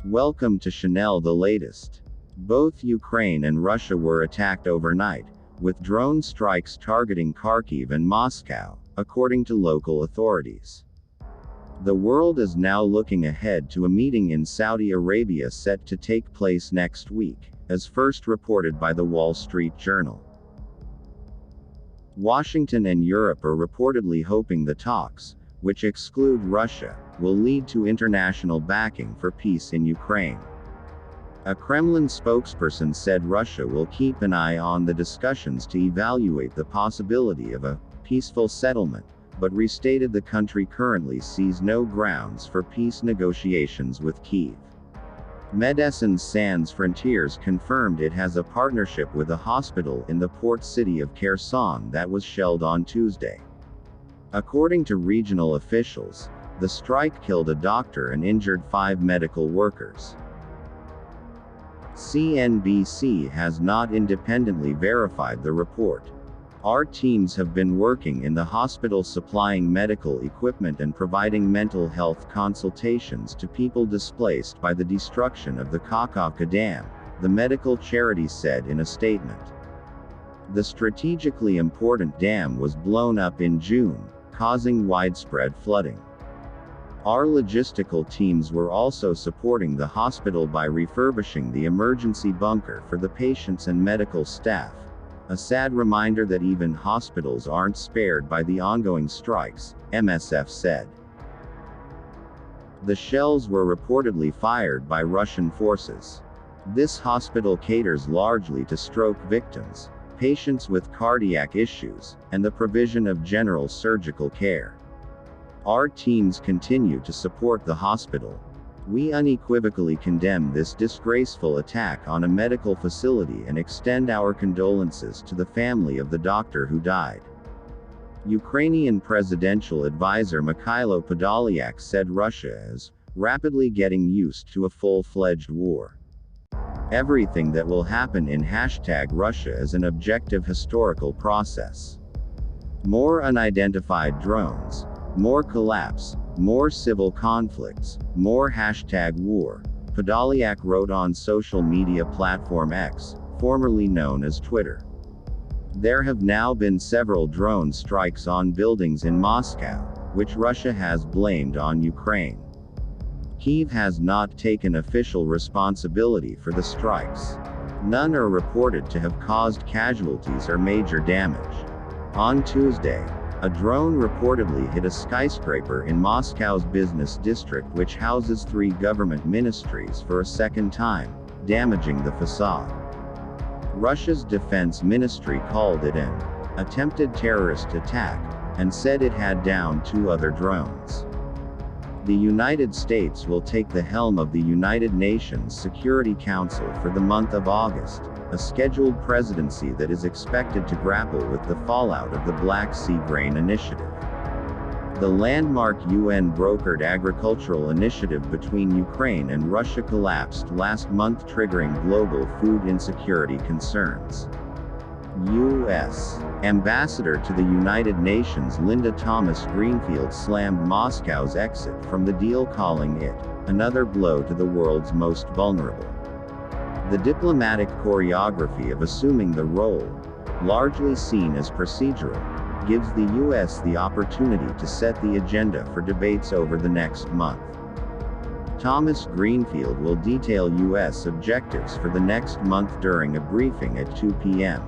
Welcome to Chanel the latest. Both Ukraine and Russia were attacked overnight, with drone strikes targeting Kharkiv and Moscow, according to local authorities. The world is now looking ahead to a meeting in Saudi Arabia set to take place next week, as first reported by the Wall Street Journal. Washington and Europe are reportedly hoping the talks, which exclude Russia, will lead to international backing for peace in Ukraine. A Kremlin spokesperson said Russia will keep an eye on the discussions to evaluate the possibility of a peaceful settlement, but restated the country currently sees no grounds for peace negotiations with Kyiv. Médecins Sans Frontières confirmed it has a partnership with a hospital in the port city of Kherson that was shelled on Tuesday. According to regional officials, the strike killed a doctor and injured 5 medical workers. CNBC has not independently verified the report. Our teams have been working in the hospital supplying medical equipment and providing mental health consultations to people displaced by the destruction of the Kharkiv Dam, the medical charity said in a statement. The strategically important dam was blown up in June, causing widespread flooding. Our logistical teams were also supporting the hospital by refurbishing the emergency bunker for the patients and medical staff. A sad reminder that even hospitals aren't spared by the ongoing strikes, MSF said. The shells were reportedly fired by Russian forces. This hospital caters largely to stroke victims, patients with cardiac issues, and the provision of general surgical care. Our teams continue to support the hospital. We unequivocally condemn this disgraceful attack on a medical facility and extend our condolences to the family of the doctor who died. Ukrainian presidential advisor Mikhailo Podolyak said Russia is rapidly getting used to a full-fledged war. Everything that will happen in #Russia is an objective historical process. More unidentified drones, more collapse, more civil conflicts, more #war, Podolyak wrote on social media platform X, formerly known as Twitter. There have now been several drone strikes on buildings in Moscow, which Russia has blamed on Ukraine. Kyiv has not taken official responsibility for the strikes. None are reported to have caused casualties or major damage. On Tuesday, a drone reportedly hit a skyscraper in Moscow's business district which houses 3 government ministries for a second time, damaging the facade. Russia's defense ministry called it an attempted terrorist attack, and said it had downed 2 other drones. The United States will take the helm of the United Nations Security Council for the month of August, a scheduled presidency that is expected to grapple with the fallout of the Black Sea Grain Initiative. The landmark UN-brokered agricultural initiative between Ukraine and Russia collapsed last month, triggering global food insecurity concerns. U.S. Ambassador to the United Nations Linda Thomas-Greenfield slammed Moscow's exit from the deal, calling it another blow to the world's most vulnerable. The diplomatic choreography of assuming the role, largely seen as procedural, gives the U.S. the opportunity to set the agenda for debates over the next month. Thomas Greenfield will detail U.S. objectives for the next month during a briefing at 2 p.m.